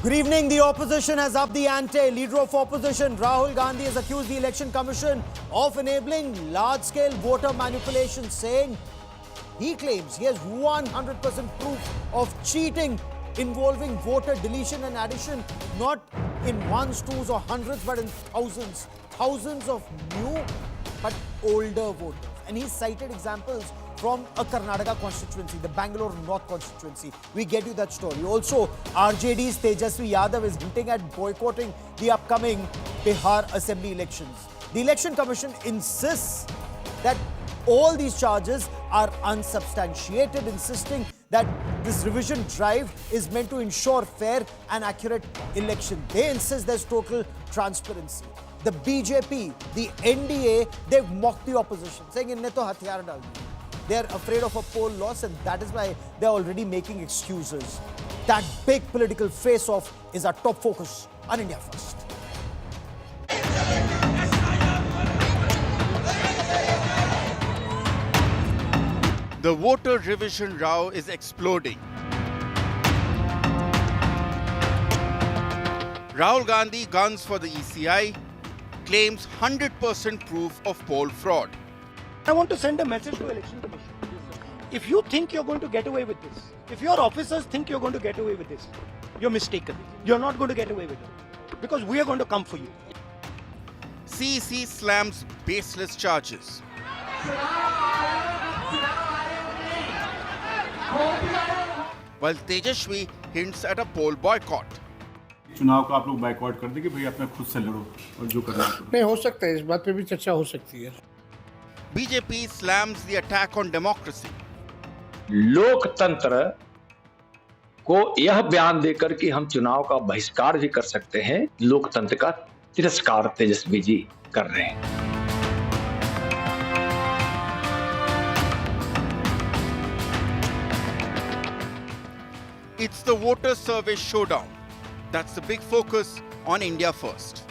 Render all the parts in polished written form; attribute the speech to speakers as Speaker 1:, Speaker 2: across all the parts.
Speaker 1: Good evening. The opposition has upped the ante. Leader of opposition Rahul Gandhi has accused the Election Commission of enabling large-scale voter manipulation, saying he claims he has 100% proof of cheating involving voter deletion and addition, not in ones, twos or hundreds, but in thousands. Thousands of new but older voters. And he cited examples from a Karnataka constituency, the Bangalore North constituency. We get you that story. Also, RJD's Tejashwi Yadav is hinting at boycotting the upcoming Bihar Assembly elections. The Election Commission insists that all these charges are unsubstantiated, insisting that this revision drive is meant to ensure fair and accurate election. They insist there's total transparency. The BJP, the NDA, they've mocked the opposition, saying inne to hatiyar dal diye. They're afraid of a poll loss, and that is why they're already making excuses. That big political face-off is our top focus on India First.
Speaker 2: The voter revision row is exploding. Rahul Gandhi guns for the ECI, claims 100% proof of poll fraud.
Speaker 3: I want to send a message to Election Commission. If you think you're going to get away with this, if your officers think you're going to get away with this, you're mistaken. You're not going to get away with it, because we are going to come for you.
Speaker 2: CEC slams baseless charges. While Tejashwi hints at a poll boycott.
Speaker 4: चुनाव का आप लोग boycott कर दें कि भाई अपना खुद से लड़ो और जो करना है
Speaker 5: नहीं हो सकता है, इस बात पे भी चर्चा हो सकती है.
Speaker 2: BJP slams the attack on democracy.
Speaker 6: लोकतंत्र को यह बयान देकर कि हम चुनाव का बहिष्कार भी कर सकते हैं, लोकतंत्र का तिरस्कार तेजस्वी जी कर रहे हैं.
Speaker 2: It's the voter survey showdown. That's the big focus on India First.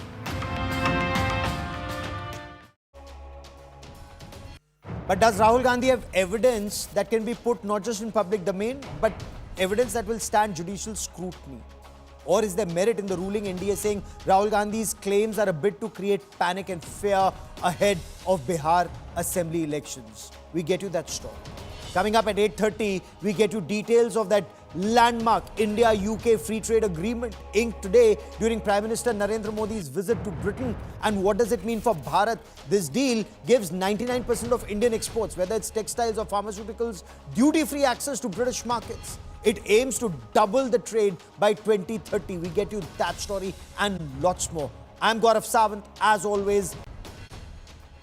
Speaker 1: But does Rahul Gandhi have evidence that can be put not just in public domain, but evidence that will stand judicial scrutiny? Or is there merit in the ruling NDA saying Rahul Gandhi's claims are a bit to create panic and fear ahead of Bihar Assembly elections? We get you that story. Coming up at 8:30, we get you details of that landmark India-UK free trade agreement inked today during Prime Minister Narendra Modi's visit to Britain. And what does it mean for Bharat? This deal gives 99% of Indian exports, whether it's textiles or pharmaceuticals, duty-free access to British markets. It aims to double the trade by 2030. We get you that story and lots more. I'm Gaurav Sawant, as always.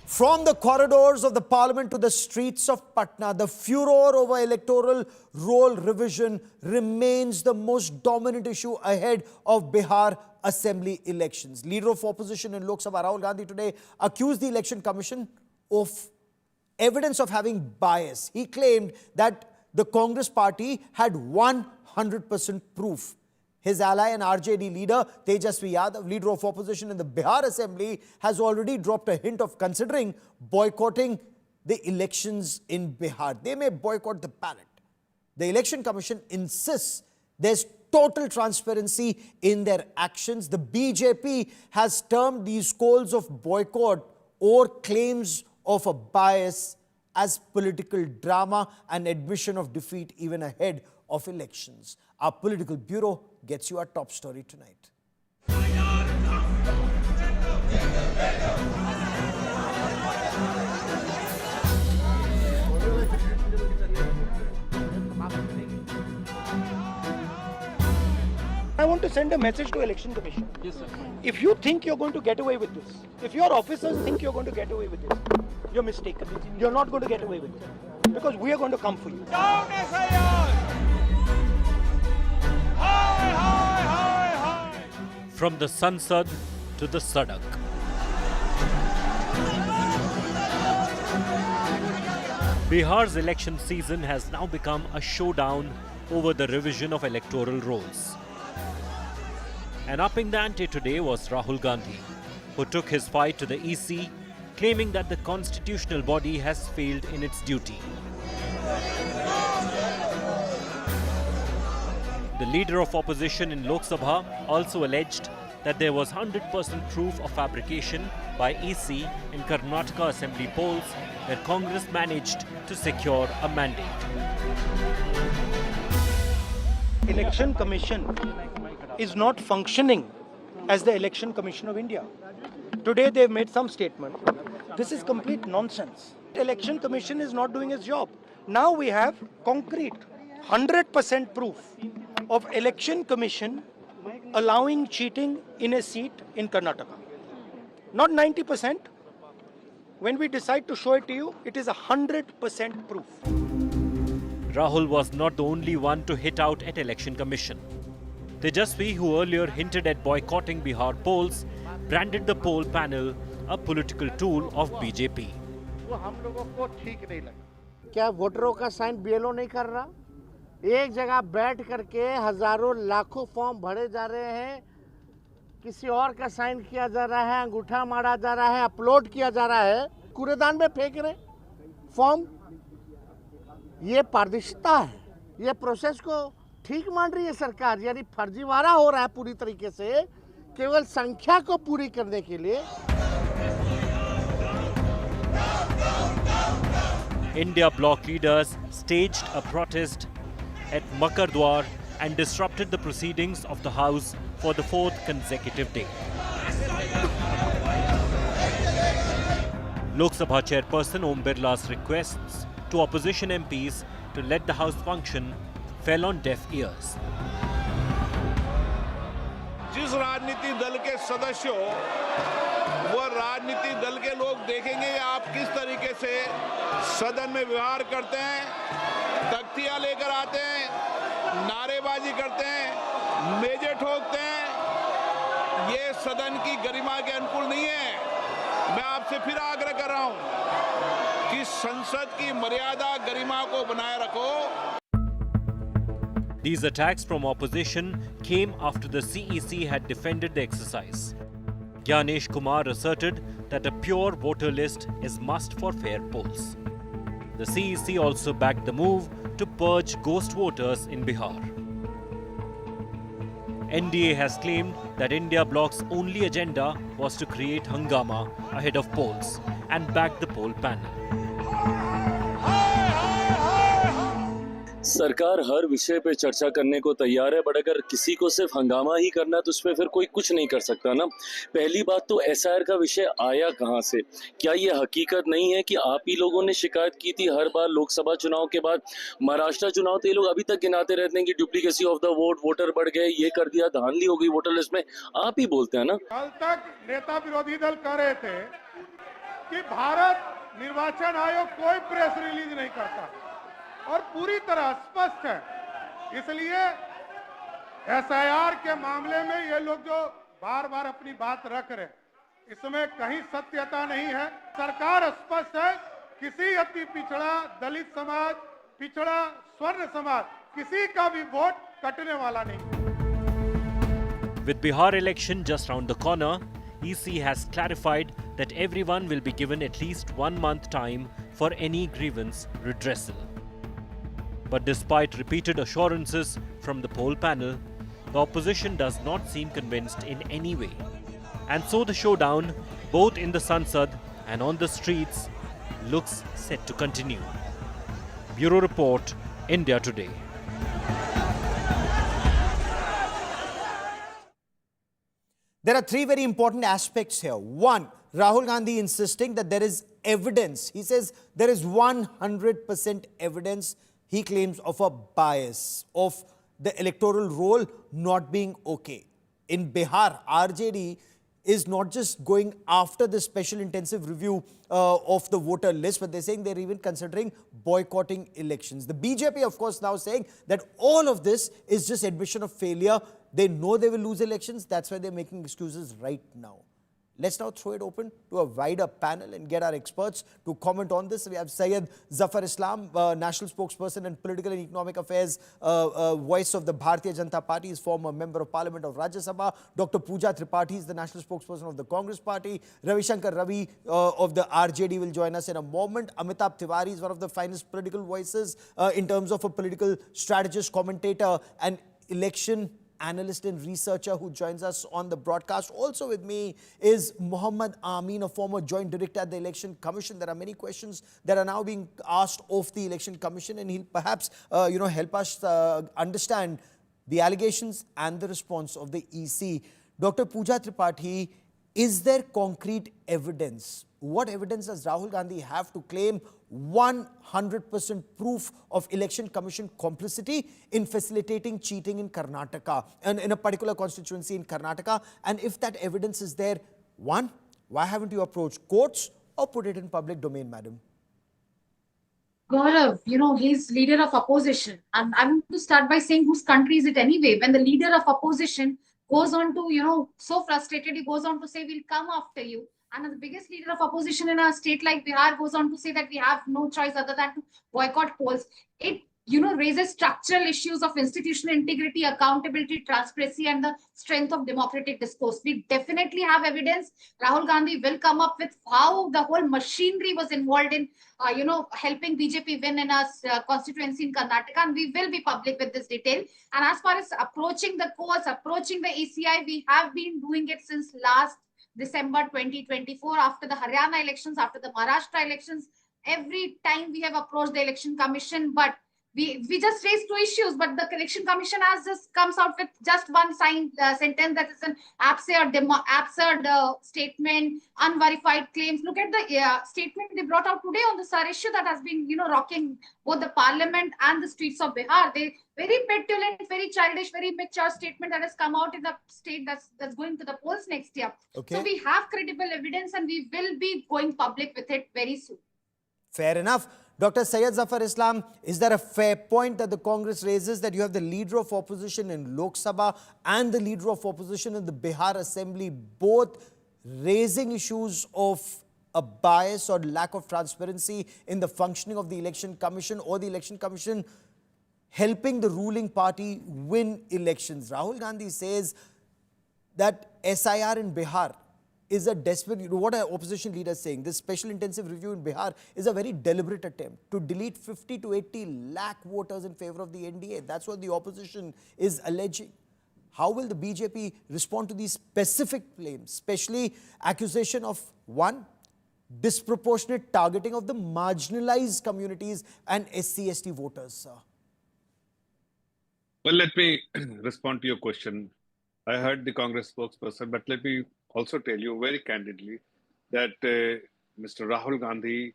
Speaker 1: From the corridors of the parliament to the streets of Patna, the furor over electoral roll revision remains the most dominant issue ahead of Bihar Assembly elections. Leader of opposition in Lok Sabha, Rahul Gandhi, today accused the Election Commission of evidence of having bias. He claimed that the Congress party had 100% proof. His ally and RJD leader, Tejashwi Yadav, leader of opposition in the Bihar Assembly, has already dropped a hint of considering boycotting the elections in Bihar. They may boycott the ballot. The Election Commission insists there's total transparency in their actions. The BJP has termed these calls of boycott or claims of a bias as political drama and admission of defeat even ahead of elections. Our political bureau gets you our top story tonight.
Speaker 3: I want to send a message to Election Commission. Yes, sir. If you think you're going to get away with this, if your officers think you're going to get away with this, you're mistaken. You're not going to get away with it, because we are going to come for you.
Speaker 7: Down SIR! High, high, high, high!
Speaker 8: From the Sansad to the Sadak. Bihar's election season has now become a showdown over the revision of electoral rolls. And upping the ante today was Rahul Gandhi, who took his fight to the EC, claiming that the constitutional body has failed in its duty. The leader of opposition in Lok Sabha also alleged that there was 100% proof of fabrication by EC in Karnataka Assembly polls where Congress managed to secure a mandate.
Speaker 3: Election Commission is not functioning as the Election Commission of India. Today they've made some statement. This is complete nonsense. Election Commission is not doing its job. Now we have concrete 100% proof of Election Commission allowing cheating in a seat in Karnataka. Not 90%. When we decide to show it to you, it is 100% proof.
Speaker 8: Rahul was not the only one to hit out at Election Commission. Tejashwi, who earlier hinted at boycotting Bihar polls, branded the poll panel a political tool of BJP.
Speaker 5: क्या वोटरों का sign BLO नहीं कर रहा? एक जगह बैठ करके हजारों लाखों फॉर्म भरे जा रहे हैं, किसी और का साइन किया जा रहा है, अंगूठा मारा जा रहा है, अपलोड किया जा रहा है, कूड़ेदान में फेंक रहे फॉर्म। ये पारदर्शिता है। ये प्रोसेस को ठीक मान रही है सरकार, यानी फर्जीवाड़ा हो रहा है पूरी तरीके से केवल संख्या को पूरी करने के लिए।
Speaker 8: India bloc leaders staged a protest at Makardwar and disrupted the proceedings of the House for the fourth consecutive day. Lok Sabha chairperson Om Birla's requests to opposition MPs to let the House function fell on deaf ears.
Speaker 7: जिस राजनीतिक दल के सदस्य हो वो राजनीतिक दल के लोग देखेंगे आप किस तरीके से सदन में व्यवहार करते हैं, तख्तियां लेकर आते हैं, नारेबाजी करते हैं, मेजे ठोकते हैं। ये सदन की गरिमा के अनुकूल नहीं है। मैं आपसे फिर आग्रह कर रहा हूं कि संसद की मर्यादा गरिमा को बनाए रखो।
Speaker 8: These attacks from opposition came after the CEC had defended the exercise. Nitishkumar asserted that a pure voter list is must for fair polls. The CEC also backed the move to purge ghost voters in Bihar. NDA has claimed that India bloc's only agenda was to create hangama ahead of polls and backed the poll panel.
Speaker 9: सरकार हर विषय पे चर्चा करने को तैयार है, but अगर किसी को सिर्फ हंगामा ही करना है तो उसमें फिर कोई कुछ नहीं कर सकता ना। पहली बात तो एसआईआर का विषय आया कहां से? क्या ये हकीकत नहीं है कि आप ही लोगों ने शिकायत की थी हर बार लोकसभा चुनाव के बाद? महाराष्ट्र चुनाव तो ये लोग अभी तक गिनाते रहते हैं कि duplicacy of the vote, voter बढ़ गए, ये कर दिया, धांधली हो गई वोटर लिस्ट में। आप ही बोलते हैं ना।
Speaker 10: कल तक नेता विरोधी दल कह रहे थे कि भारत निर्वाचन आयोग कोई प्रेस रिलीज नहीं करता और पूरी तरह स्पष्ट है। इसलिए एसआईआर के मामले में ये लोग जो बार बार अपनी बात रख रहे, इसमें कहीं सत्यता नहीं है। सरकार स्पष्ट है, किसी अति पिछड़ा, दलित समाज, पिछड़ा, स्वर्ण समाज, किसी का भी वोट कटने वाला नहीं।
Speaker 8: With Bihar election just round the corner, EC has clarified that everyone will be given at least 1 month time for any grievance redressal. But despite repeated assurances from the poll panel, the opposition does not seem convinced in any way. And so the showdown, both in the Sansad and on the streets, looks set to continue. Bureau Report, India Today.
Speaker 1: There are three very important aspects here. One, Rahul Gandhi insisting that there is evidence. He says there is 100% evidence, he claims, of a bias, of the electoral roll not being okay. In Bihar, RJD is not just going after the special intensive review of the voter list, but they're saying they're even considering boycotting elections. The BJP, of course, now saying that all of this is just admission of failure. They know they will lose elections. That's why they're making excuses right now. Let's now throw it open to a wider panel and get our experts to comment on this. We have Syed Zafar Islam, National Spokesperson and Political and Economic Affairs Voice of the Bharatiya Janata Party, is former Member of Parliament of Rajya Sabha. Dr. Pooja Tripathi is the National Spokesperson of the Congress Party. Ravi Shankar Ravi of the RJD will join us in a moment. Amitabh Tiwari is one of the finest political voices in terms of a political strategist, commentator, and election analyst and researcher who joins us on the broadcast. Also with me is Mohammad Amin, a former joint director at the Election Commission. There are many questions that are now being asked of the Election Commission, and he'll perhaps help us understand the allegations and the response of the EC. Dr. Pooja Tripathi, is there concrete evidence? What evidence does Rahul Gandhi have to claim 100% proof of Election Commission complicity in facilitating cheating in Karnataka, and in a particular constituency in Karnataka? And if that evidence is there, one, why haven't you approached courts or put it in public domain, madam?
Speaker 11: Gaurav, he's leader of opposition. And I want to start by saying whose country is it anyway? When the leader of opposition goes on to, so frustrated, he goes on to say, we'll come after you. And the biggest leader of opposition in a state like Bihar goes on to say that we have no choice other than to boycott polls. It, raises structural issues of institutional integrity, accountability, transparency, and the strength of democratic discourse. We definitely have evidence. Rahul Gandhi will come up with how the whole machinery was involved in, helping BJP win in a constituency in Karnataka, and we will be public with this detail. And as far as approaching the courts, approaching the ECI, we have been doing it since last December 2024, after the Haryana elections, after the Maharashtra elections. Every time we have approached the Election Commission, but we just raised two issues, but the Election Commission has just comes out with just one sentence that is an absurd statement, unverified claims. Look at the statement they brought out today on the SAR issue that has been, rocking both the parliament and the streets of Bihar. They very petulant, very childish, very mature statement that has come out in the state that's going to the polls next year.
Speaker 1: Okay.
Speaker 11: So we have credible evidence, and we will be going public with it very soon.
Speaker 1: Fair enough. Dr. Syed Zafar Islam, is there a fair point that the Congress raises that you have the leader of opposition in Lok Sabha and the leader of opposition in the Bihar Assembly both raising issues of a bias or lack of transparency in the functioning of the Election Commission, or the Election Commission helping the ruling party win elections? Rahul Gandhi says that SIR in Bihar is a desperate, what an opposition leader is saying, this special intensive review in Bihar is a very deliberate attempt to delete 50 to 80 lakh voters in favor of the NDA. That's what the opposition is alleging. How will the BJP respond to these specific claims, especially accusation of, one, disproportionate targeting of the marginalized communities and SC/ST voters, sir?
Speaker 12: Well, let me respond to your question. I heard the Congress spokesperson, but let me also tell you very candidly that Mr. Rahul Gandhi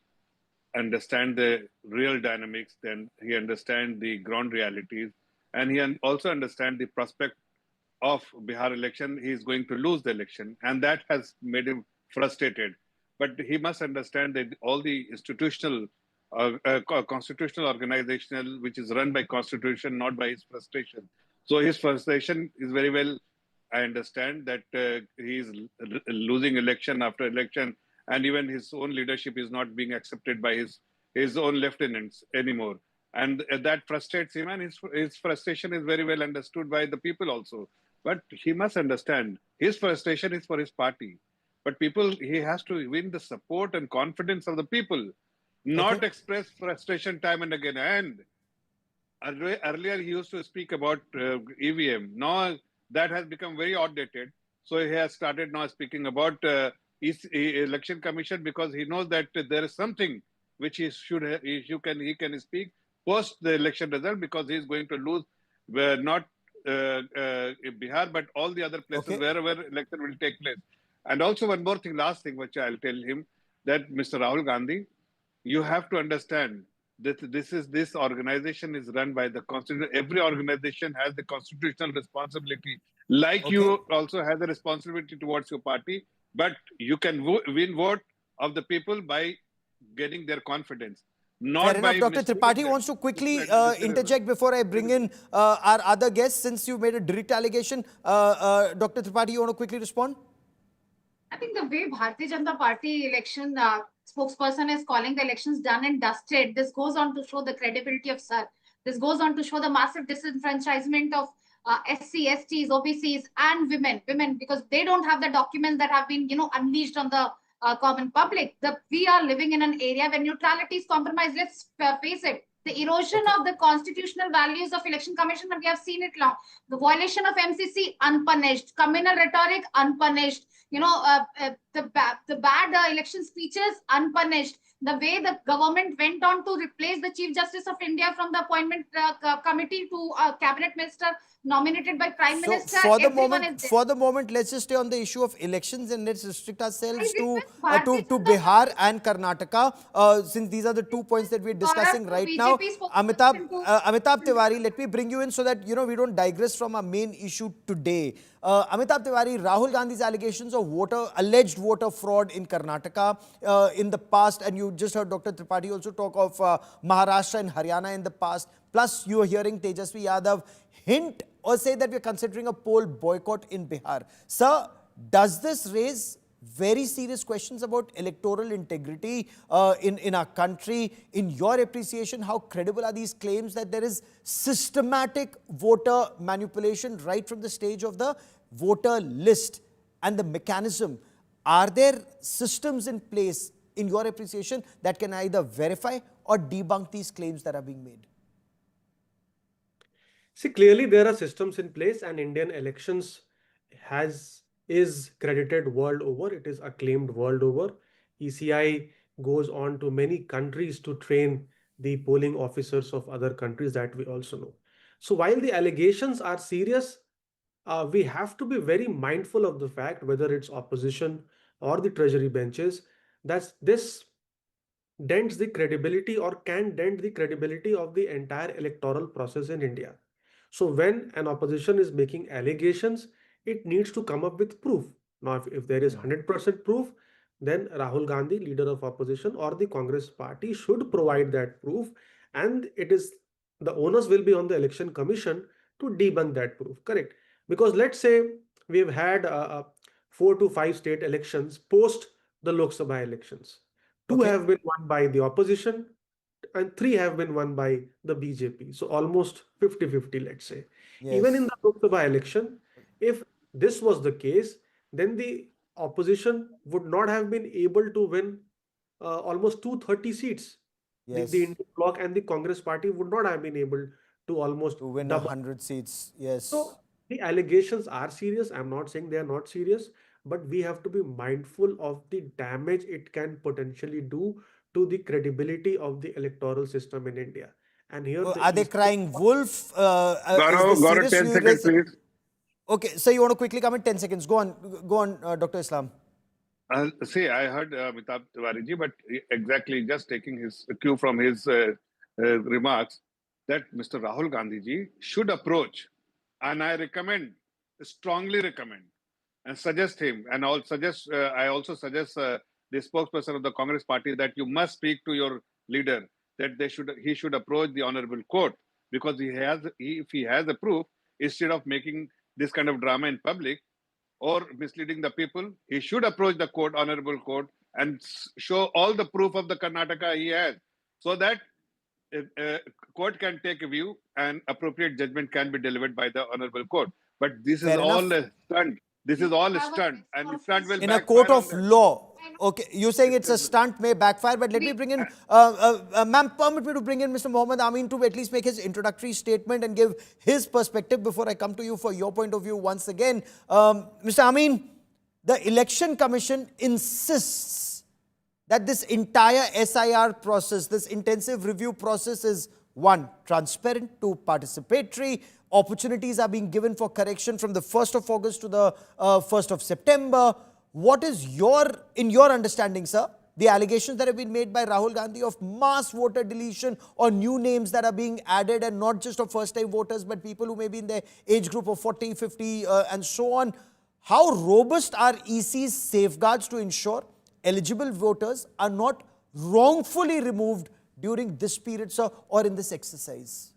Speaker 12: understands the real dynamics, then he understands the ground realities, and he also understands the prospect of Bihar election. He is going to lose the election, and that has made him frustrated. But he must understand that all the institutional, constitutional organizational, which is run by constitution, not by his frustration. So his frustration is very well, I understand that he is losing election after election, and even his own leadership is not being accepted by his own lieutenants anymore. And that frustrates him, and his frustration is very well understood by the people also. But he must understand, his frustration is for his party. But he has to win the support and confidence of the people, not express frustration time and again. And earlier he used to speak about EVM. Now that has become very outdated. So he has started now speaking about Election Commission, because he knows that there is something which he can speak post the election result, because he is going to lose not Bihar, but all the other places wherever election will take place. And also one more thing, last thing, which I'll tell him, that Mr. Rahul Gandhi, you have to understand that this organization is run by the Constitution. Every organization has the constitutional responsibility. Like you also have the responsibility towards your party, but you can win vote of the people by getting their confidence.
Speaker 1: Fair enough. Dr. Tripathi wants to quickly interject before I bring in our other guests, since you made a direct allegation. Dr. Tripathi, you want to quickly respond?
Speaker 11: I think the way Bharatiya Janata Party election spokesperson is calling the elections done and dusted, this goes on to show the credibility of SAR. This goes on to show the massive disenfranchisement of SC, STs, OBCs, and women, because they don't have the documents that have been, unleashed on the common public. We are living in an area where neutrality is compromised. Let's face it. The erosion of the constitutional values of election commission, we have seen it long. The violation of MCC unpunished, communal rhetoric unpunished, the bad election speeches unpunished. The way the government went on to replace the Chief Justice of India from the appointment committee to a cabinet minister nominated by Prime Minister.
Speaker 1: For the moment, let's just stay on the issue of elections and let's restrict ourselves to Bihar and Karnataka, since these are the 2 points that we're discussing right now. Amitabh Tiwari, let me bring you in so that we don't digress from our main issue today. Amitabh Tiwari, Rahul Gandhi's allegations of alleged voter fraud in Karnataka in the past, and you just heard Dr. Tripathi also talk of Maharashtra and Haryana in the past. Plus, you are hearing Tejashwi Yadav hint or say that we are considering a poll boycott in Bihar. Sir, does this raise very serious questions about electoral integrity in our country? In your appreciation, how credible are these claims that there is systematic voter manipulation right from the stage of the voter list and the mechanism? Are there systems in place, in your appreciation, that can either verify or debunk these claims that are being made?
Speaker 13: See, clearly there are systems in place, and Indian elections is credited world over. It is acclaimed world over. ECI goes on to many countries to train the polling officers of other countries, that we also know. So while the allegations are serious, we have to be very mindful of the fact, whether it's opposition or the treasury benches, that this dents the credibility or can dent the credibility of the entire electoral process in India. So when an opposition is making allegations, it needs to come up with proof. Now, if there is 100% proof, then Rahul Gandhi, leader of opposition, or the Congress party should provide that proof, and the onus will be on the election commission to debunk that proof. Correct? Because let's say we've had 4 to 5 state elections post the Lok Sabha elections. 2 have been won by the opposition and 3 have been won by the BJP. So almost 50-50, let's say. Yes. Even in the Lok Sabha election, if this was the case, then the opposition would not have been able to win almost 230 seats. Yes. The Indian bloc and the Congress party would not have been able to almost
Speaker 1: win 100 seats. Yes.
Speaker 13: So the allegations are serious. I'm not saying they are not serious, but we have to be mindful of the damage it can potentially do to the credibility of the electoral system in India. And here,
Speaker 1: are they crying wolf?
Speaker 12: Gaurav, 10 seconds, please.
Speaker 1: Okay, so you want to quickly come in 10 seconds. Go on, Dr. Islam.
Speaker 12: See, I heard Amitabh Tiwari ji, but exactly just taking his cue from his remarks, that Mr. Rahul Gandhi ji should approach, and I strongly recommend, and suggest him, and I also suggest the spokesperson of the Congress party that you must speak to your leader that he should approach the honorable court, because if he has a proof, instead of making this kind of drama in public or misleading the people, he should approach the court, honorable court, and show all the proof of the Karnataka he has, so that court can take a view and appropriate judgment can be delivered by the honorable court. But this is all a stunt. This is all a stunt, and the stunt will
Speaker 1: in a court of law. Okay, you're saying it's a stunt, may backfire, but let me bring in, ma'am, permit me to bring in Mr. Mohammed Amin to at least make his introductory statement and give his perspective before I come to you for your point of view once again. Mr. Amin, the Election Commission insists that this entire SIR process, this intensive review process is 1, transparent, 2, participatory. Opportunities are being given for correction from the 1st of August to the 1st of September. What is in your understanding, sir, the allegations that have been made by Rahul Gandhi of mass voter deletion or new names that are being added, and not just of first-time voters, but people who may be in the age group of 40, 50 and so on? How robust are EC's safeguards to ensure eligible voters are not wrongfully removed during this period, sir, or in this exercise?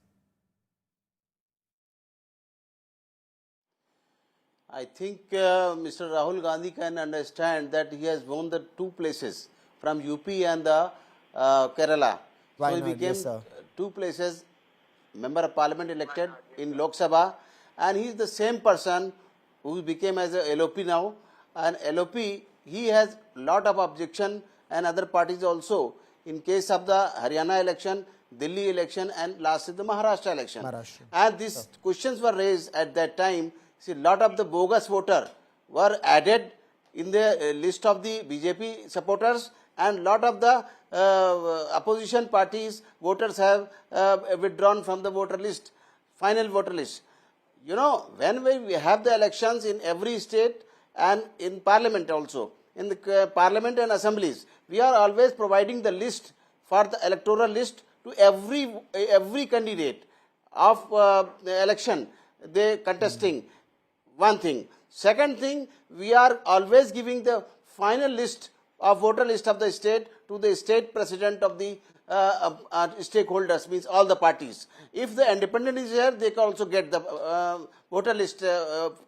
Speaker 14: I think Mr. Rahul Gandhi can understand that he has won the 2 places from UP and the Kerala.
Speaker 1: Why
Speaker 14: so
Speaker 1: not?
Speaker 14: he became
Speaker 1: Yes, sir.
Speaker 14: 2 places member of parliament elected in Lok Sabha, and he is the same person who became as a LOP now. And LOP, he has lot of objection, and other parties also. In case of the Haryana election, Delhi election, and last is the Maharashtra election.
Speaker 1: Maharashtra.
Speaker 14: And these questions were raised at that time. See, a lot of the bogus voter were added in the list of the BJP supporters, and lot of the opposition parties voters have withdrawn from the voter list, final voter list. You know, when we have the elections in every state and in parliament also, in the parliament and assemblies, we are always providing the list for the electoral list to every candidate of the election they contesting. One thing. Second thing, we are always giving the final list of voter list of the state to the state president of the stakeholders, means all the parties. If the independent is here, they can also get the voter list,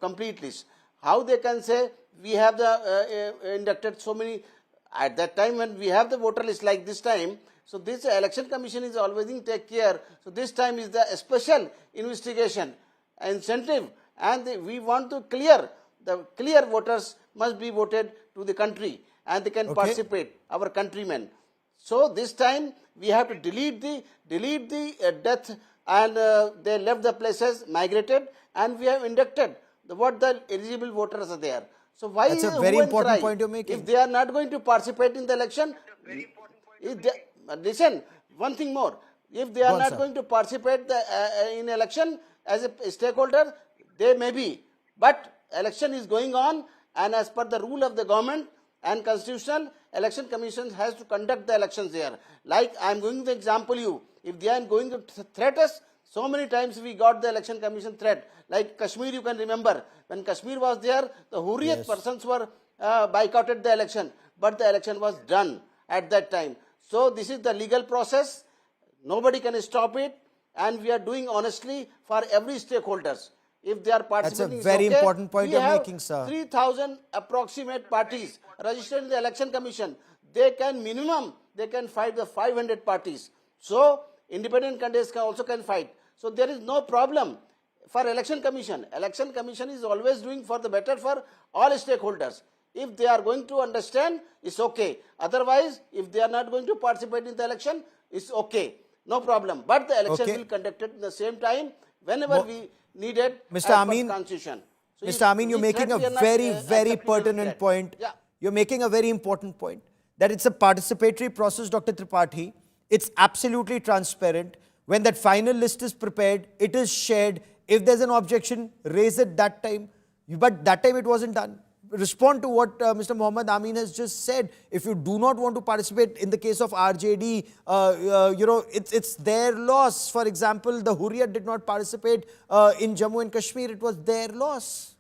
Speaker 14: complete list. How they can say we have the inducted so many, at that time when we have the voter list like this time, so this election commission is always in take care. So this time is the special investigation incentive, and we want to clear, the clear voters must be voted to the country and they can participate, our countrymen. So this time we have to delete the death, and they left the places, migrated, and we have inducted what the eligible voters are there. So why
Speaker 1: That's a very important point you're making.
Speaker 14: If they are not going to participate in the election, listen, one thing more. If they are not going to participate in election as a stakeholder, they may be. But election is going on, and as per the rule of the government and constitutional, election commission has to conduct the elections there. Like I am going to example you, if they are going to threat us, so many times we got the election commission threat. Like Kashmir, you can remember, when Kashmir was there, the Hurriyat persons were boycotted the election, but the election was done at that time. So this is the legal process. Nobody can stop it, and we are doing honestly for every stakeholders. If they are participating,
Speaker 1: that's a very important point you're making, sir.
Speaker 14: 3,000 approximate parties registered in the election commission. They can minimum, they can fight the 500 parties. So independent candidates also can fight. So there is no problem for election commission. Election commission is always doing for the better for all stakeholders. If they are going to understand, it's okay. Otherwise, if they are not going to participate in the election, it's okay. No problem. But the election will be conducted at the same time whenever we need it.
Speaker 1: Mr. Amin,
Speaker 14: Constitution. So
Speaker 1: Mr. Amin, you're making a very pertinent point.
Speaker 14: Yeah.
Speaker 1: You're making a very important point, that it's a participatory process, Dr. Tripathi. It's absolutely transparent. When that final list is prepared, it is shared. If there's an objection, raise it that time. But that time it wasn't done. Respond to what Mr. Mohammad Amin has just said. If you do not want to participate, in the case of RJD, it's their loss. For example, the Hurriyat did not participate in Jammu and Kashmir. It was their loss.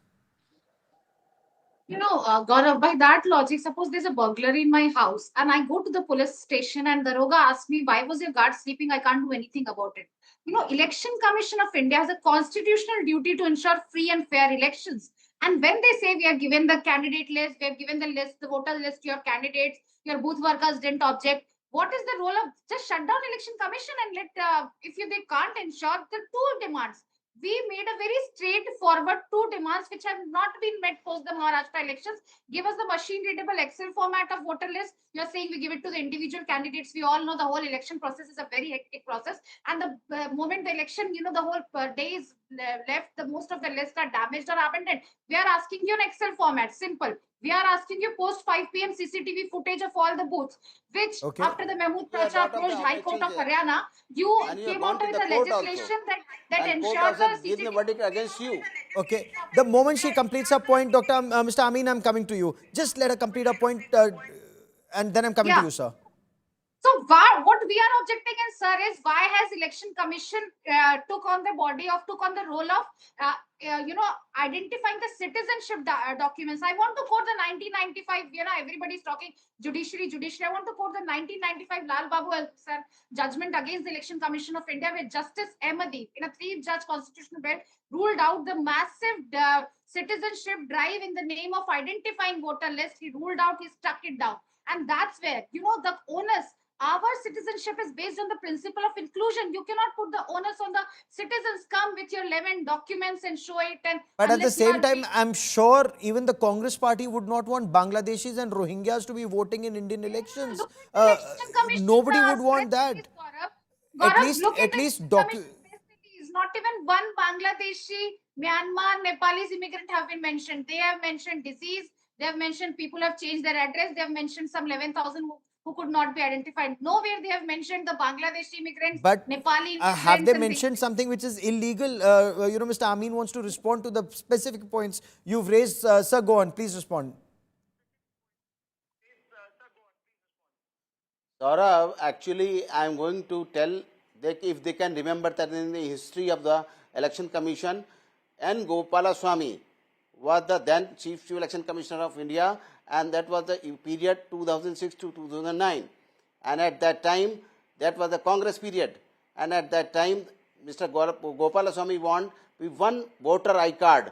Speaker 11: You know, Gaurav, by that logic, suppose there's a burglary in my house and I go to the police station and the Daroga asks me, why was your guard sleeping? I can't do anything about it. You know, Election Commission of India has a constitutional duty to ensure free and fair elections. And when they say we have given the candidate list, we have given the list, the voter list to your candidates, your booth workers didn't object, what is the role of just shut down Election Commission and let, if they can't ensure the two demands. We made a very straightforward two demands which have not been met post the Maharashtra elections. Give us the machine-readable Excel format of voter list. You are saying we give it to the individual candidates. We all know the whole election process is a very hectic process. And the moment the election, you know, the whole day is left, the most of the lists are damaged or abandoned. We are asking you an Excel format, simple. We are asking you post 5 p.m. CCTV footage of all the booths, which after the Mahmood Pracha approached High Court of Haryana, you came out with a legislation that ensures the
Speaker 14: CCTV verdict against you.
Speaker 1: Okay. The moment she completes her point, Mr. Amin, I'm coming to you. Just let her complete her point, and then I'm coming to you, sir.
Speaker 11: So what we are objecting in, sir, is why has Election Commission took on the role of identifying the citizenship documents. I want to quote the 1995, everybody's talking judiciary. I want to quote the 1995 Lal Babu sir judgment against the Election Commission of India, where Justice Ahmadi, in a 3-judge constitutional bench, ruled out the massive citizenship drive in the name of identifying voter list. He ruled out, he struck it down. And that's where, the onus, our citizenship is based on the principle of inclusion. You cannot put the onus on the citizens. Come with your 11 documents and show it.
Speaker 1: But at the same time, I'm sure even the Congress party would not want Bangladeshis and Rohingyas to be voting in Indian elections. Nobody would want that.
Speaker 11: Gaurav, look
Speaker 1: at
Speaker 11: the
Speaker 1: least
Speaker 11: facilities. Not even one Bangladeshi, Myanmar, Nepalese immigrant have been mentioned. They have mentioned disease. They have mentioned people have changed their address. They have mentioned some 11,000 who could not be identified. Nowhere they have mentioned the Bangladeshi immigrants,
Speaker 1: But
Speaker 11: Nepali
Speaker 1: have
Speaker 11: immigrants.
Speaker 1: they
Speaker 11: and
Speaker 1: mentioned something which is illegal? Mr. Amin wants to respond to the specific points you've raised. Sir, go on. Please respond.
Speaker 14: Saurav, actually, I am going to tell that if they can remember that in the history of the Election Commission, N. Gopalaswamy was the then Chief Election Commissioner of India, and that was the period 2006 to 2009. And at that time, that was the Congress period. And at that time, Mr. Gopalaswamy won with one voter I card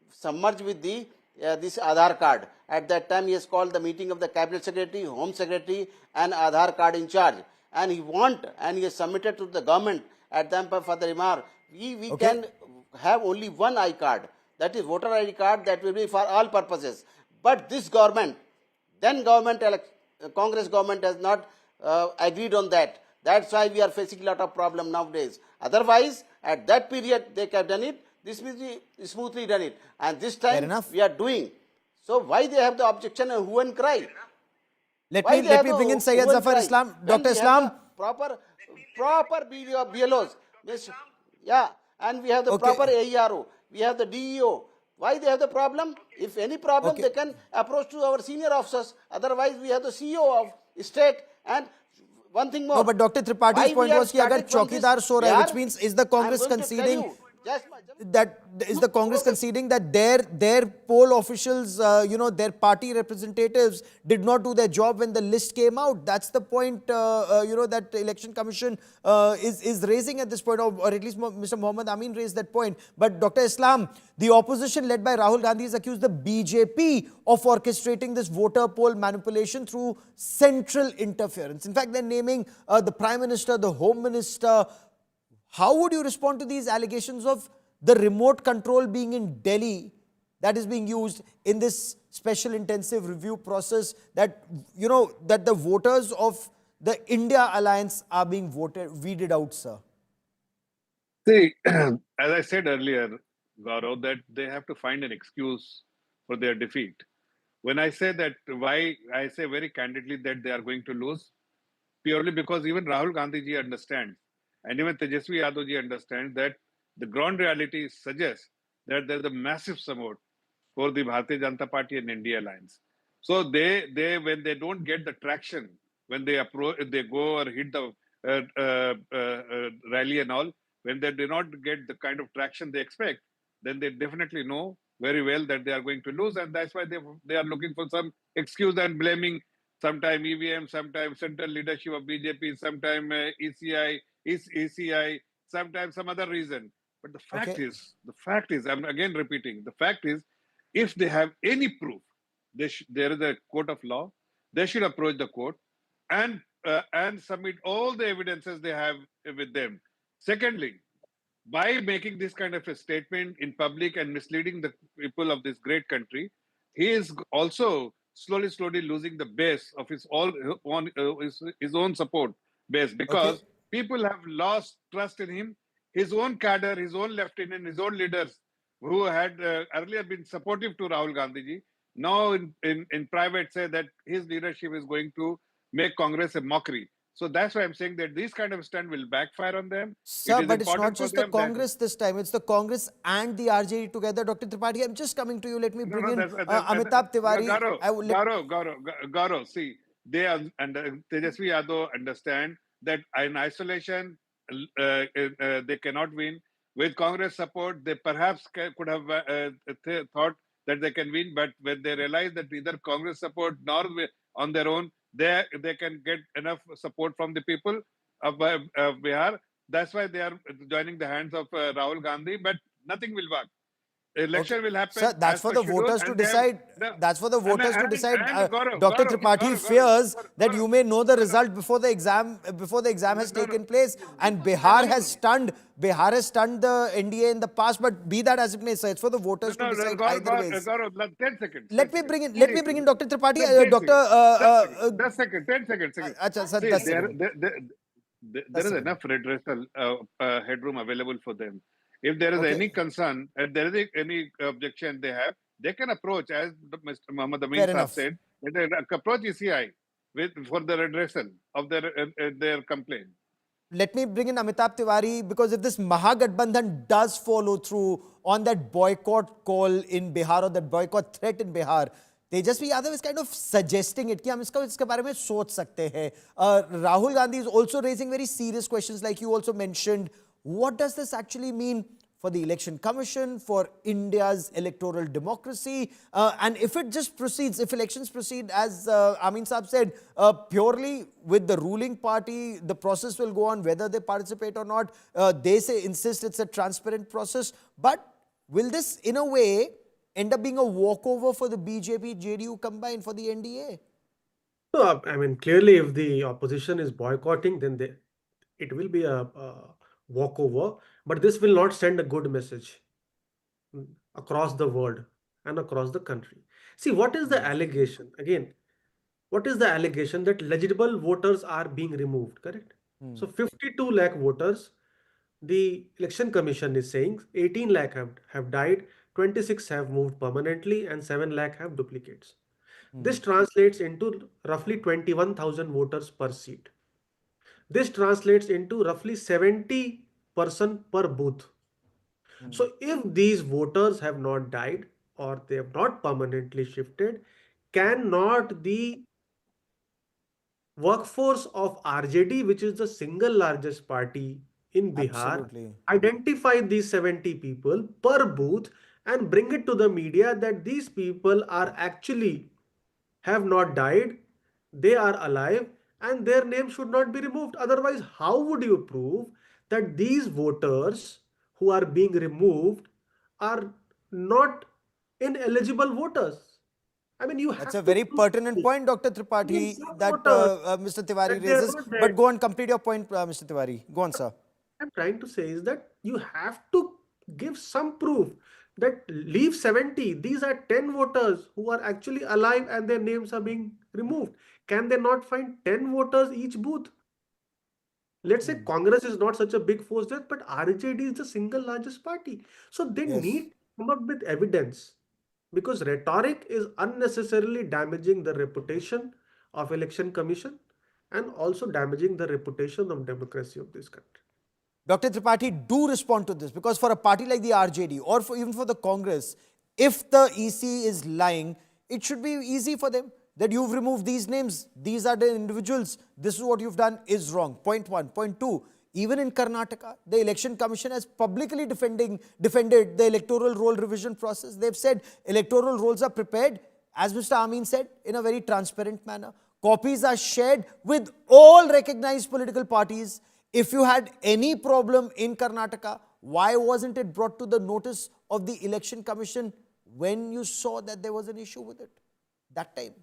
Speaker 14: submerged with the this Aadhaar card. At that time, he has called the meeting of the Cabinet Secretary, Home Secretary, and Aadhaar card in charge. And he has submitted to the government at them for the remark. We can have only one I card, that is voter ID card, that will be for all purposes. But this government, Congress government has not agreed on that. That's why we are facing a lot of problem nowadays. Otherwise, at that period, they have done it. This means smoothly done it. And this time, we are doing. So why they have the objection and who and cry?
Speaker 1: Let me bring in Syed Zafar Islam. Dr. Islam.
Speaker 14: Proper BLOs. Yeah, and we have the proper AERO. We have the DEO. Why they have the problem? If any problem, they can approach to our senior officers. Otherwise, we have the CEO of state. And one thing more.
Speaker 1: No, but Dr. Tripaঠি's point was that agar chowkidar so raha, which means is the Congress conceding that their poll officials, their party representatives did not do their job when the list came out? That's the point, that the Election Commission is raising at this point, or at least Mr. Mohammad Amin raised that point. But Dr. Islam, the opposition led by Rahul Gandhi has accused the BJP of orchestrating this voter poll manipulation through central interference. In fact, they're naming the Prime Minister, the Home Minister. How would you respond to these allegations of the remote control being in Delhi that is being used in this special intensive review process, that, that the voters of the India Alliance are being weeded out, sir?
Speaker 12: See, as I said earlier, Gaurav, that they have to find an excuse for their defeat. When I say that, why I say very candidly that they are going to lose, purely because even Rahul Gandhi ji understands, and even Tejashwi Yadav ji understands that the ground reality suggests that there's a massive support for the Bharatiya Janata Party and India Alliance. So they when they don't get the traction, when they go or hit the rally and all, when they do not get the kind of traction they expect, then they definitely know very well that they are going to lose, and that's why they are looking for some excuse and blaming sometime EVM, sometime central leadership of BJP, sometime ECI, sometimes some other reason. But the fact is, I'm again repeating, the fact is, if they have any proof, there is a court of law, they should approach the court and submit all the evidences they have with them. Secondly, by making this kind of a statement in public and misleading the people of this great country, he is also slowly losing the base of his own support base, because people have lost trust in him. His own cadre, his own lieutenant, his own leaders who had earlier been supportive to Rahul Gandhi ji, now in private say that his leadership is going to make Congress a mockery. So that's why I'm saying that this kind of stand will backfire on them.
Speaker 1: Sir, but it's not just the Congress this time. It's the Congress and the RJD together. Dr. Tripathi, I'm just coming to you. Let me bring in Amitabh Tiwari.
Speaker 12: Gaurav, see, they are, and Tejashwi Yadav understand that in isolation, they cannot win. With Congress support, they perhaps could have thought that they can win, but when they realize that neither Congress support nor on their own, they can get enough support from the people of Bihar. That's why they are joining the hands of Rahul Gandhi, but nothing will work. Election will happen.
Speaker 1: Sir, that's for the voters to decide. That's for the voters to decide. Dr. Tripathi fears that you may know the result before the exam has taken place. And Bihar has stunned the NDA in the past. But be that as it may, sir, it's for the voters to decide either ways.
Speaker 12: 10 seconds.
Speaker 1: Let me bring in Dr. Tripathi.
Speaker 12: 10 seconds.
Speaker 1: Achha, sir, 10 seconds.
Speaker 12: There
Speaker 1: That's
Speaker 12: is
Speaker 1: the
Speaker 12: enough redressal headroom available for them. If there is
Speaker 1: Okay.
Speaker 12: any concern, if there is any objection they have, they can approach, as Mr. Muhammad Amin
Speaker 1: Fair
Speaker 12: Saab
Speaker 1: enough.
Speaker 12: said, they approach ECI for the redressal of their complaint.
Speaker 1: Let me bring in Amitabh Tiwari, because if this Mahagathbandhan does follow through on that boycott call in Bihar or that boycott threat in Bihar, Tejashwi Yadav is kind of suggesting it कि हम इसके बारे में सोच सकते हैं. Rahul Gandhi is also raising very serious questions, like you also mentioned. What does this actually mean for the Election Commission, for India's electoral democracy? And if it just proceeds, if elections proceed, as Amin Saab said, purely with the ruling party, the process will go on whether they participate or not. They insist it's a transparent process. But will this, in a way, end up being a walkover for the BJP, JDU combined, for the NDA?
Speaker 13: No, I mean, clearly, if the opposition is boycotting, then it will be a walkover. But this will not send a good message across the world and across the country. See, what is the allegation? Again, what is the allegation? That legible voters are being removed, correct? So 52 lakh voters, the Election Commission is saying 18 lakh have died, 26 have moved permanently, and 7 lakh have duplicates. This translates into roughly 21,000 voters per seat. This translates into roughly 70 person per booth. So if these voters have not died or they have not permanently shifted, cannot the workforce of RJD, which is the single largest party in Bihar,
Speaker 1: Absolutely.
Speaker 13: identify these 70 people per booth and bring it to the media that these people are actually have not died, they are alive, and their name should not be removed? Otherwise, how would you prove that these voters who are being removed are not ineligible voters? I mean, you
Speaker 1: That's
Speaker 13: have
Speaker 1: a
Speaker 13: to
Speaker 1: very
Speaker 13: prove
Speaker 1: pertinent point, Dr. Tripathi, that
Speaker 13: voters
Speaker 1: Mr. Tiwari
Speaker 13: that they are
Speaker 1: raises.
Speaker 13: not dead.
Speaker 1: But go on, complete your point, Mr. Tiwari. Go on, sir.
Speaker 13: I'm trying to say is that you have to give some proof that leave 70. These are 10 voters who are actually alive and their names are being removed. Can they not find 10 voters each booth? Let's say Congress is not such a big force there, but RJD is the single largest party. So they
Speaker 1: Yes.
Speaker 13: need to come up with evidence, because rhetoric is unnecessarily damaging the reputation of Election Commission and also damaging the reputation of democracy of this country.
Speaker 1: Dr. Tripathi, do respond to this, because for a party like the RJD or even for the Congress, if the EC is lying, it should be easy for them that you've removed these names. These are the individuals. This is what you've done is wrong. Point one. Point two, even in Karnataka, the Election Commission has publicly defended the electoral roll revision process. They've said electoral rolls are prepared, as Mr. Amin said, in a very transparent manner. Copies are shared with all recognized political parties. If you had any problem in Karnataka, why wasn't it brought to the notice of the Election Commission when you saw that there was an issue with it that time?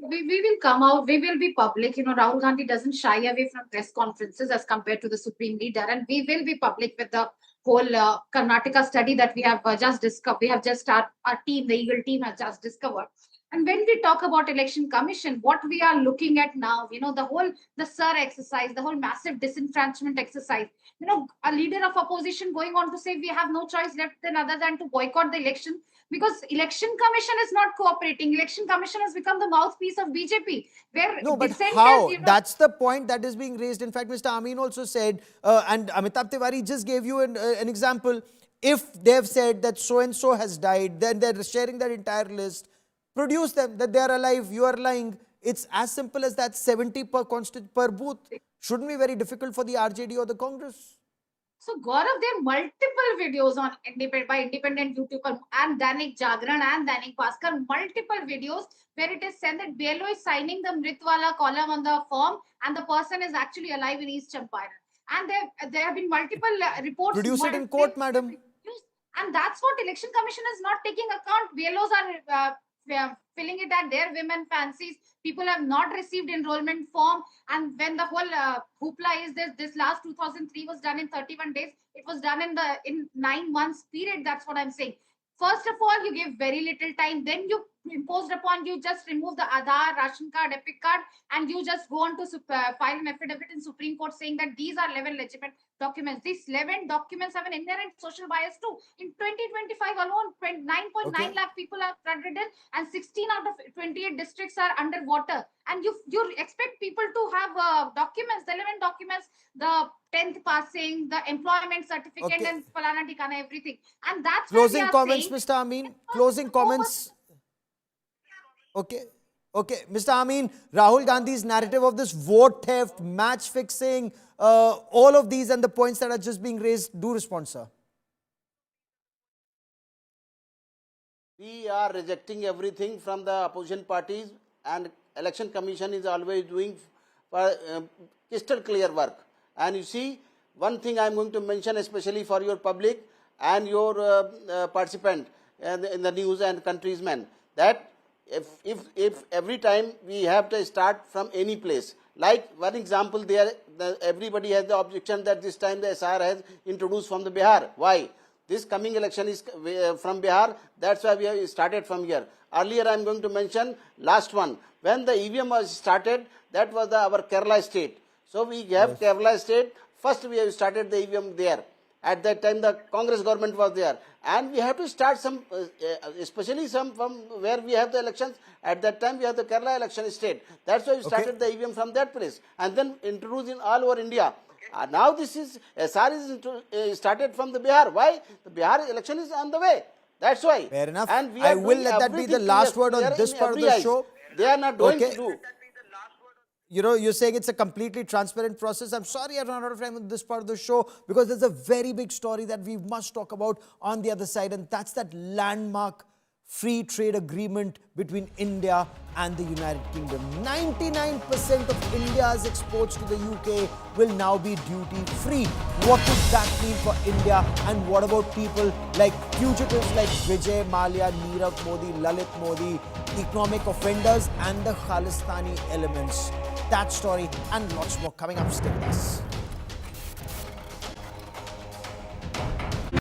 Speaker 11: We will come out, we will be public. Rahul Gandhi doesn't shy away from press conferences as compared to the Supreme Leader, and we will be public with the whole Karnataka study that we have just discovered. We have just, our team, the Eagle team has just discovered. And when we talk about Election Commission, what we are looking at now, the SIR exercise, the whole massive disenfranchisement exercise, a leader of opposition going on to say we have no choice left than other than to boycott the election, because Election Commission is not cooperating. Election Commission has become the mouthpiece of BJP. Where
Speaker 1: No, but
Speaker 11: dissent
Speaker 1: how?
Speaker 11: is,
Speaker 1: That's the point that is being raised. In fact, Mr. Amin also said, and Amitabh Tiwari just gave you an example. If they've said that so-and-so has died, then they're sharing that entire list. Produce them, that they are alive, you are lying. It's as simple as that, 70 per booth. Shouldn't be very difficult for the RJD or the Congress.
Speaker 11: So Gaurav, there are multiple videos on by independent YouTubers and Dainik Jagran and Dainik Bhaskar, multiple videos where it is said that BLO is signing the Mritwala column on the form and the person is actually alive in East Champaran. And there have been multiple reports.
Speaker 1: Produce it in court, madam.
Speaker 11: And that's what Election Commission is not taking account. BLOs are filling it at their women fancies. People have not received enrollment form, and when the whole hoopla is this last 2003 was done in 31 days, it was done in 9 months period. That's what I'm saying. First of all, you give very little time, then you imposed upon you, just remove the Aadhaar, ration card, Epic card, and you just go on to file an affidavit in Supreme Court saying that these are 11 legitimate documents. These 11 documents have an inherent social bias too. In 2025 alone, 9.9 lakh people are flood-ridden and 16 out of 28 districts are underwater. And you expect people to have documents, the 11 documents, the 10th passing, the employment certificate, and falana tikana, everything. And that's
Speaker 1: closing comments, Mr. Amin. Closing comments. Okay. Mr. Amin, Rahul Gandhi's narrative of this vote theft, match fixing, all of these and the points that are just being raised, do respond, sir.
Speaker 14: We are rejecting everything from the opposition parties, and Election Commission is always doing crystal clear work. And you see, one thing I am going to mention especially for your public and your participant in the news and countrymen, that if every time we have to start from any place, like one example there, everybody has the objection that this time the SR has introduced from the Bihar. Why? This coming election is from Bihar, that's why we have started from here. Earlier I am going to mention last one. When the EVM was started, that was our Kerala state. So we have Kerala state, first we have started the EVM there. At that time the Congress government was there. And we have to start some, especially some from where we have the elections. At that time we have the Kerala election state. That's why we started the EVM from that place. And then introduced in all over India. Now this is, SR is started from the Bihar. Why? The Bihar election is on the way. That's why.
Speaker 1: Fair enough.
Speaker 14: And we
Speaker 1: I will let that be the last word on this part of the show.
Speaker 14: They are not going to do.
Speaker 1: You know, you're saying it's a completely transparent process. I'm sorry I've run out of time on this part of the show because there's a very big story that we must talk about on the other side, and that's that landmark free trade agreement between India and the United Kingdom. 99% of India's exports to the UK will now be duty-free. What does that mean for India? And what about people like fugitives like Vijay Mallya, Nirav Modi, Lalit Modi, economic offenders and the Khalistani elements? That story and lots more coming up. Stay with us.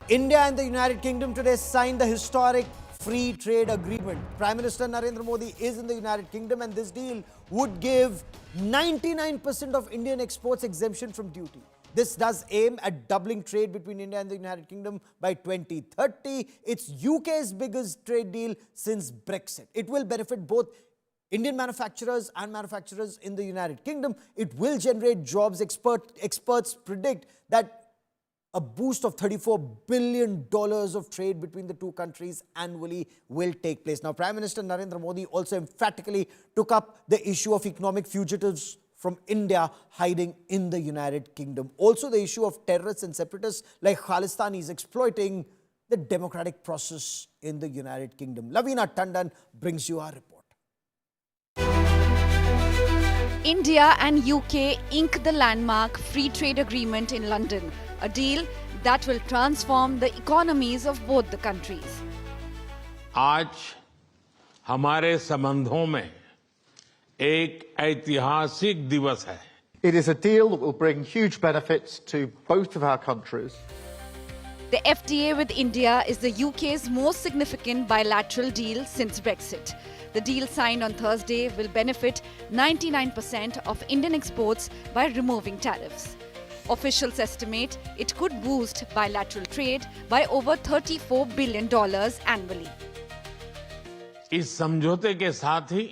Speaker 1: India and the United Kingdom today signed the historic free trade agreement. Prime Minister Narendra Modi is in the United Kingdom, and this deal would give 99% of Indian exports exemption from duty. This does aim at doubling trade between India and the United Kingdom by 2030. It's UK's biggest trade deal since Brexit. It will benefit both Indian manufacturers and manufacturers in the United Kingdom. It will generate jobs. Experts predict that a boost of $34 billion of trade between the two countries annually will take place. Now, Prime Minister Narendra Modi also emphatically took up the issue of economic fugitives from India hiding in the United Kingdom. Also, the issue of terrorists and separatists like Khalistanis exploiting the democratic process in the United Kingdom. Lavina Tandon brings you our report.
Speaker 15: India and UK ink the landmark free trade agreement in London, a deal that will transform the economies of both the countries.
Speaker 16: आज हमारे संबंधों में एक ऐतिहासिक दिवस है.
Speaker 17: It is a deal that will bring huge benefits to both of our countries.
Speaker 15: The FTA with India is the UK's most significant bilateral deal since Brexit. The deal signed on Thursday will benefit 99% of Indian exports by removing tariffs. Officials estimate it could boost bilateral trade by over $34 billion annually.
Speaker 16: इस समझौते के साथ ही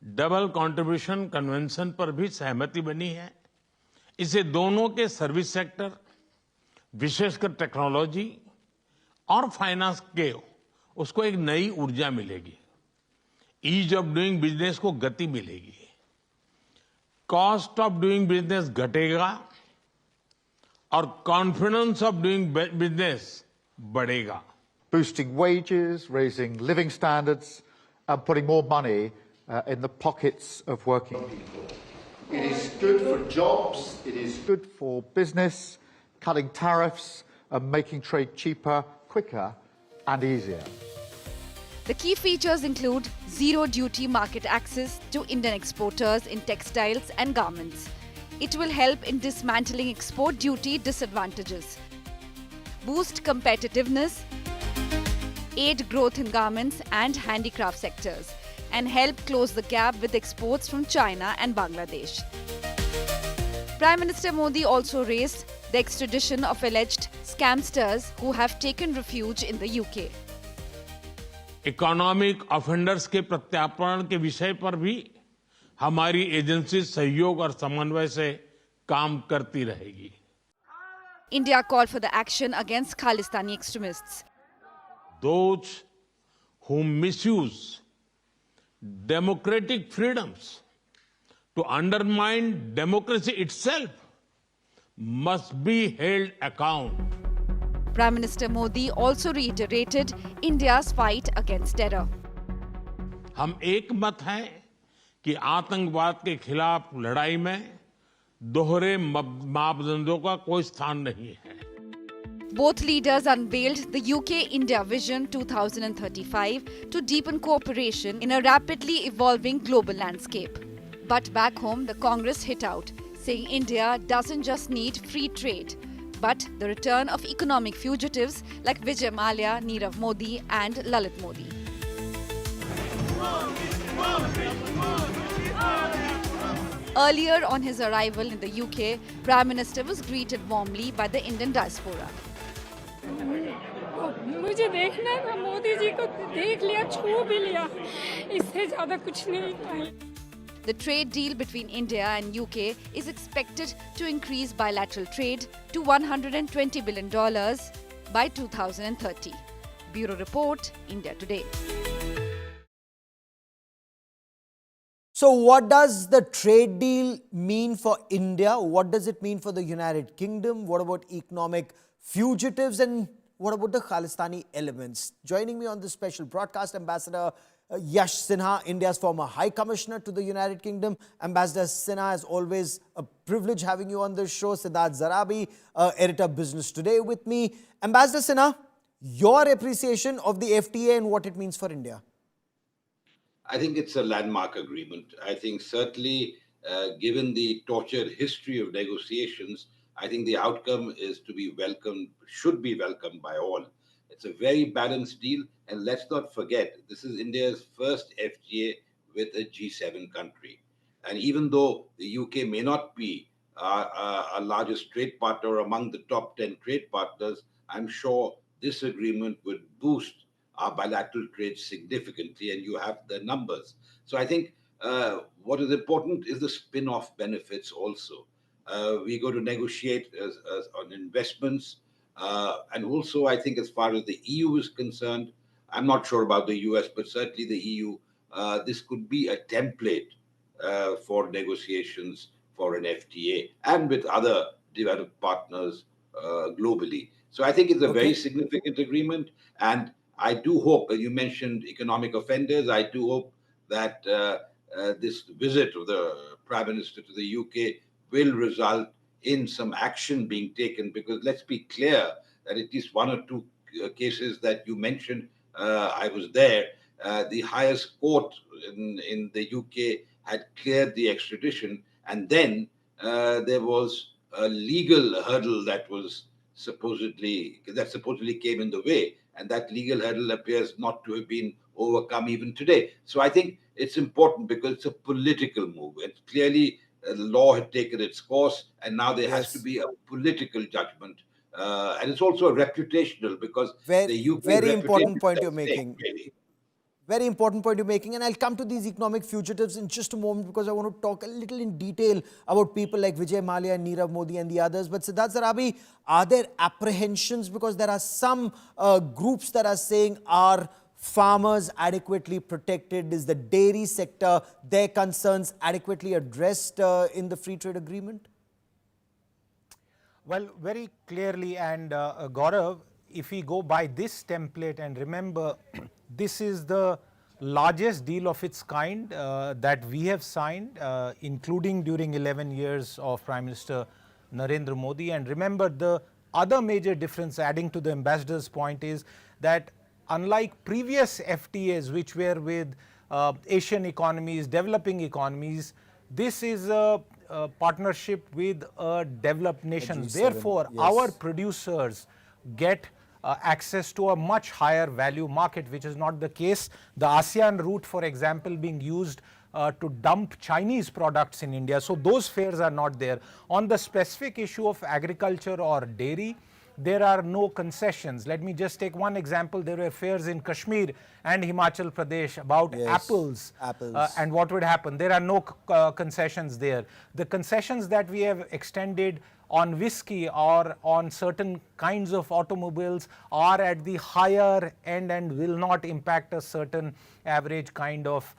Speaker 16: double contribution convention पर भी सहमति बनी है. इससे दोनों के सर्विस सेक्टर, विशेषकर टेक्नोलॉजी और फाइनेंस के उसको एक नई ऊर्जा मिलेगी. ईज ऑफ डूइंग बिजनेस को गति मिलेगी. कॉस्ट ऑफ डूइंग बिजनेस घटेगा और कॉन्फिडेंस ऑफ डूइंग बिजनेस बढ़ेगा.
Speaker 17: Boosting wages, raising living standards, and putting more money in the pockets of working people. It is good for jobs, it is good for business, cutting tariffs and making trade cheaper, quicker and easier.
Speaker 15: The key features include zero duty market access to Indian exporters in textiles and garments. It will help in dismantling export duty disadvantages, boost competitiveness, aid growth in garments and handicraft sectors, and help close the gap with exports from China and Bangladesh. Prime Minister Modi also raised the extradition of alleged scamsters who have taken refuge in the UK.
Speaker 16: Economic offenders के प्रत्यार्पण के विषय पर भी हमारी agency सहयोग और समन्वय से काम करती रहेगी.
Speaker 15: India called for the action against Khalistani extremists.
Speaker 16: Those who misuse democratic freedoms to undermine democracy itself must be held account.
Speaker 15: Prime Minister Modi also reiterated India's fight against terror.
Speaker 16: हम एक मत हैं कि आतंकवाद के खिलाफ लड़ाई में दोहरे मापदंडों का कोई स्थान नहीं है.
Speaker 15: Both leaders unveiled the UK-India Vision 2035 to deepen cooperation in a rapidly evolving global landscape. But back home, the Congress hit out, saying India doesn't just need free trade, but the return of economic fugitives like Vijay Mallya, Nirav Modi and Lalit Modi. Earlier on his arrival in the UK, Prime Minister was greeted warmly by the Indian diaspora.
Speaker 18: मुझे देखना था मोदी जी को देख लिया छू भी लिया इससे ज्यादा कुछ नहीं.
Speaker 15: The trade deal between India and UK is expected to increase bilateral trade to $120 billion by 2030. Bureau Report, India Today.
Speaker 1: So what does the trade deal mean for India? What does it mean for the United Kingdom? What about economic fugitives? And what about the Khalistani elements? Joining me on this special broadcast, Ambassador Yash Sinha, India's former High Commissioner to the United Kingdom. Ambassador Sinha, as always, a privilege having you on this show. Siddharth Zarabi, editor Business Today with me. Ambassador Sinha, your appreciation of the FTA and what it means for India.
Speaker 19: I think it's a landmark agreement. I think certainly, given the tortured history of negotiations, I think the outcome is to be welcomed, should be welcomed by all. It's a very balanced deal. And let's not forget, this is India's first FTA with a G7 country. And even though the UK may not be our largest trade partner or among the top 10 trade partners, I'm sure this agreement would boost our bilateral trade significantly, and you have the numbers. So I think what is important is the spin-off benefits also. We go to negotiate on investments, and also I think as far as the EU is concerned, I'm not sure about the US, but certainly the EU, this could be a template for negotiations for an FTA and with other developed partners globally. So I think it's a very significant agreement, and I do hope, you mentioned economic offenders, I do hope that this visit of the Prime Minister to the UK will result in some action being taken, because let's be clear that at least one or two cases that you mentioned, I was there, the highest court in the UK had cleared the extradition, and then there was a legal hurdle that supposedly came in the way, and that legal hurdle appears not to have been overcome even today. So I think it's important because it's a political move. It's clearly the law had taken its course, and now there has to be a political judgment. And it's also reputational, because the UK
Speaker 1: very important point you're
Speaker 19: reputation is at
Speaker 1: making.
Speaker 19: stake, really.
Speaker 1: Very important point you're making, and I'll come to these economic fugitives in just a moment, because I want to talk a little in detail about people like Vijay Mallya and Nirav Modi and the others. But Siddharth Zarabi, are there apprehensions? Because there are some groups that are saying, are farmers adequately protected? Is the dairy sector, their concerns adequately addressed in the free trade agreement?
Speaker 20: Well, very clearly, and Gaurav, if we go by this template, and remember, this is the largest deal of its kind that we have signed, including during 11 years of Prime Minister Narendra Modi. And remember, the other major difference, adding to the ambassador's point, is that unlike previous FTAs, which were with Asian economies, developing economies, this is a partnership with a developed nation. Therefore, our producers get access to a much higher value market, which is not the case. The ASEAN route, for example, being used to dump Chinese products in India. So those fares are not there. On the specific issue of agriculture or dairy, there are no concessions. Let me just take one example. There were fairs in Kashmir and Himachal Pradesh about apples. And what would happen. There are no concessions there. The concessions that we have extended on whiskey or on certain kinds of automobiles are at the higher end and will not impact a certain average kind of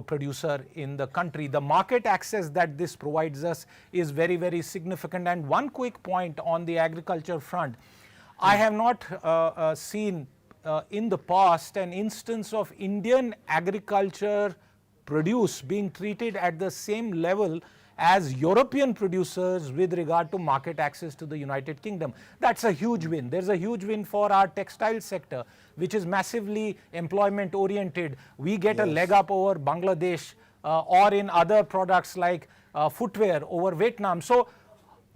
Speaker 20: producer in the country. The market access that this provides us is very, very significant. And one quick point on the agriculture front, I have not seen in the past an instance of Indian agriculture produce being treated at the same level as European producers with regard to market access to the United Kingdom. That's a huge win. There's a huge win for our textile sector, which is massively employment oriented. We get a leg up over Bangladesh or in other products like footwear over Vietnam. So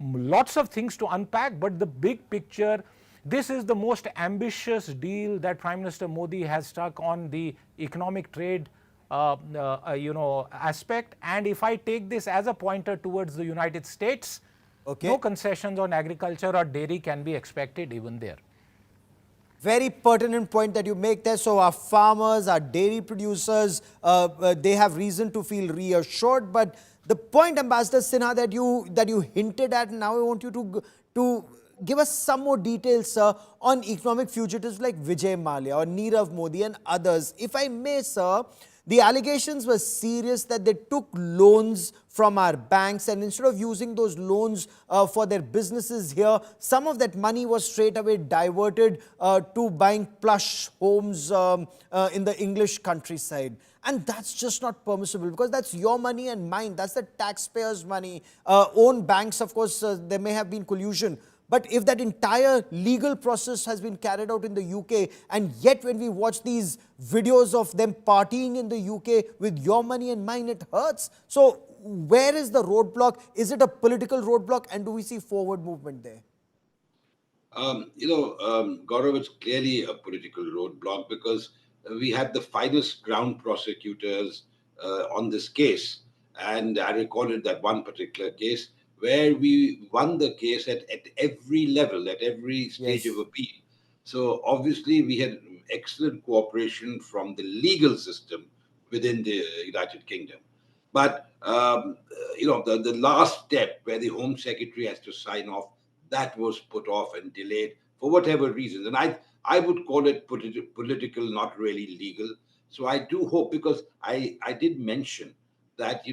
Speaker 20: lots of things to unpack, but the big picture, this is the most ambitious deal that Prime Minister Modi has struck on the economic trade aspect. And if I take this as a pointer towards the United States, no concessions on agriculture or dairy can be expected even there.
Speaker 1: Very pertinent point that you make there. So our farmers, our dairy producers, they have reason to feel reassured. But the point, Ambassador Sinha, that you hinted at, now I want you to give us some more details, sir, on economic fugitives like Vijay Mallya or Nirav Modi and others. If I may, sir, the allegations were serious that they took loans from our banks, and instead of using those loans for their businesses here, some of that money was straight away diverted to buying plush homes in the English countryside. And that's just not permissible, because that's your money and mine. That's the taxpayers' money. Own banks, of course, there may have been collusion. But if that entire legal process has been carried out in the UK, and yet when we watch these videos of them partying in the UK with your money and mine, it hurts. So where is the roadblock? Is it a political roadblock, and do we see forward movement there?
Speaker 19: Gaurav, it's clearly a political roadblock, because we had the finest Crown prosecutors on this case. And I recall it, that one particular case, where we won the case at every level, at every stage of appeal. So obviously we had excellent cooperation from the legal system within the United Kingdom. But, the last step where the Home Secretary has to sign off, that was put off and delayed for whatever reasons. And I would call it political, not really legal. So I do hope, because I did mention that,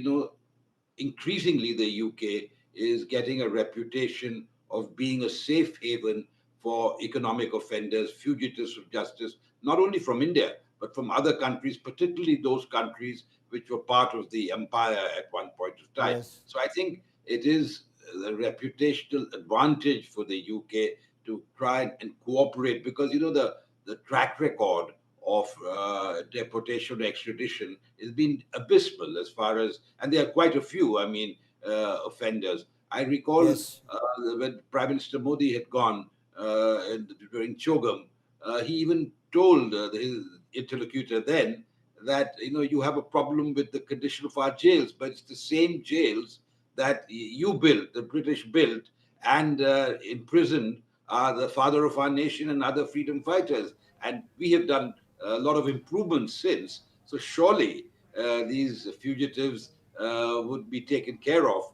Speaker 19: increasingly the UK is getting a reputation of being a safe haven for economic offenders, fugitives of justice, not only from India, but from other countries, particularly those countries which were part of the empire at one point of time. So I think it is a reputational advantage for the UK to try and cooperate, because, the track record of deportation or extradition has been abysmal as far as, and there are quite a few, offenders. I recall when Prime Minister Modi had gone during Chogam, he even told his interlocutor then that, you have a problem with the condition of our jails, but it's the same jails that you built, the British built, and imprisoned the father of our nation and other freedom fighters. And we have done a lot of improvements since. So surely these fugitives would be taken care of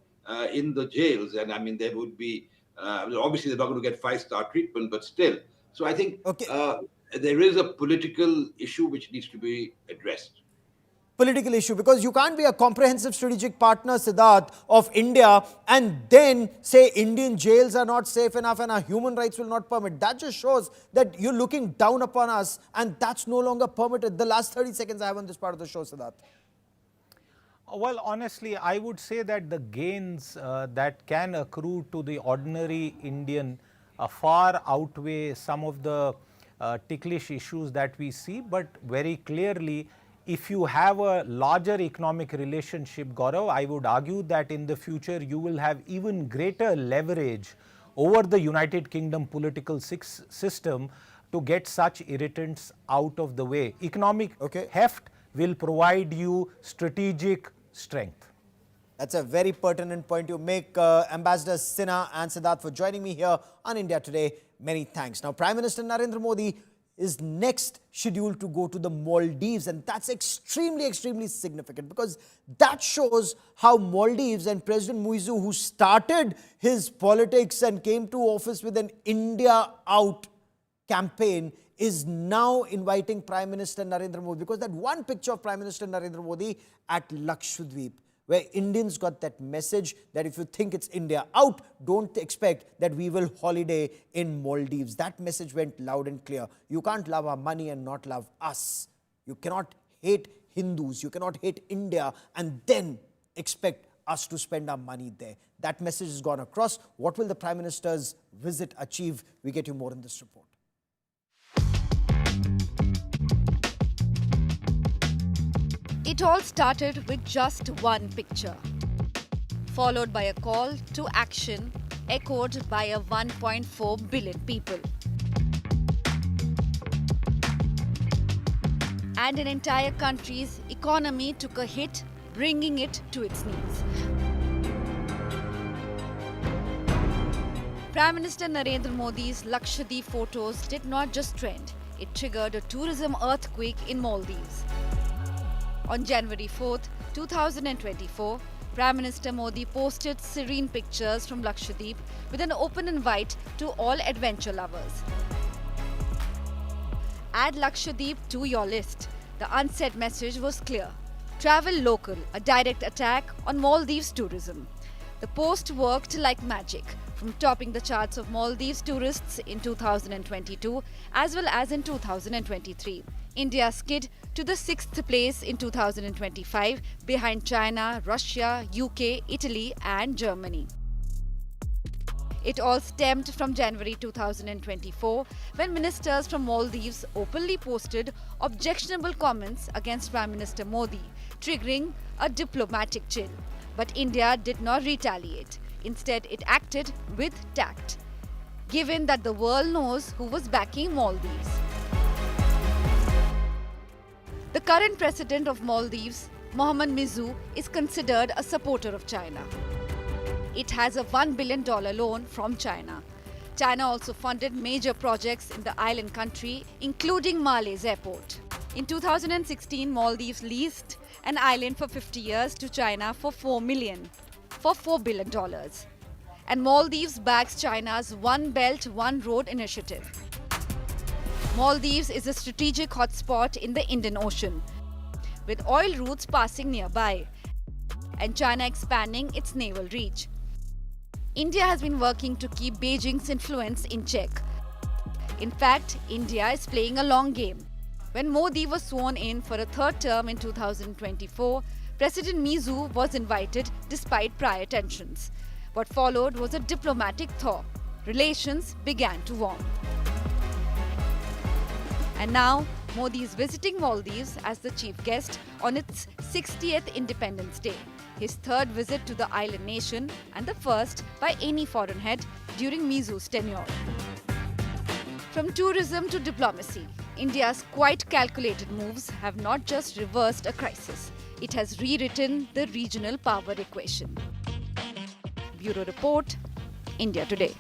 Speaker 19: in the jails. And there would be, obviously they're not going to get 5-star treatment, but still. So I think there is a political issue which needs to be addressed.
Speaker 1: Political issue, because you can't be a comprehensive strategic partner, Siddharth, of India and then say Indian jails are not safe enough and our human rights will not permit. That just shows that you're looking down upon us, and that's no longer permitted. The last 30 seconds I have on this part of the show, Siddharth.
Speaker 20: Well, honestly, I would say that the gains that can accrue to the ordinary Indian far outweigh some of the ticklish issues that we see. But very clearly, if you have a larger economic relationship, Gaurav, I would argue that in the future you will have even greater leverage over the United Kingdom political system to get such irritants out of the way. Economic heft will provide you strategic strength.
Speaker 1: That's a very pertinent point you make. Ambassadors Sinha and Siddharth for joining me here on India Today. Many thanks. Now, Prime Minister Narendra Modi is next scheduled to go to the Maldives, and that's extremely significant because that shows how Maldives and President Muizu, who started his politics and came to office with an India out campaign, is now inviting Prime Minister Narendra Modi, because that one picture of Prime Minister Narendra Modi at Lakshadweep, where Indians got that message that if you think it's India out, don't expect that we will holiday in Maldives. That message went loud and clear. You can't love our money and not love us. You cannot hate Hindus, you cannot hate India and then expect us to spend our money there. That message has gone across. What will the Prime Minister's visit achieve? We get you more in this report.
Speaker 15: It all started with just one picture, followed by a call to action echoed by a 1.4 billion people. And an entire country's economy took a hit, bringing it to its knees. Prime Minister Narendra Modi's Lakshadweep photos did not just trend, it triggered a tourism earthquake in Maldives. On January 4th, 2024, Prime Minister Modi posted serene pictures from Lakshadweep with an open invite to all adventure lovers. Add Lakshadweep to your list. The unsaid message was clear. Travel local, a direct attack on Maldives tourism. The post worked like magic, from topping the charts of Maldives tourists in 2022 as well as in 2023. India skid to the 6th place in 2025 behind China, Russia, UK, Italy and Germany. It all stemmed from January 2024 when ministers from Maldives openly posted objectionable comments against Prime Minister Modi, triggering a diplomatic chill. But India did not retaliate. Instead, it acted with tact, given that the world knows who was backing Maldives. The current president of Maldives, Mohammad Muizu, is considered a supporter of China. It has a $1 billion loan from China. China also funded major projects in the island country, including Male's airport. In 2016, Maldives leased an island for 50 years to China for $4 billion. And Maldives backs China's One Belt, One Road initiative. Maldives is a strategic hotspot in the Indian Ocean, with oil routes passing nearby, and China expanding its naval reach. India has been working to keep Beijing's influence in check. In fact, India is playing a long game. When Modi was sworn in for a third term in 2024, President Muizu was invited despite prior tensions. What followed was a diplomatic thaw. Relations began to warm. And now, Modi is visiting Maldives as the chief guest on its 60th Independence Day, his third visit to the island nation and the first by any foreign head during Muizu's tenure. From tourism to diplomacy, India's quite calculated moves have not just reversed a crisis, it has rewritten the regional power equation. Bureau Report, India Today.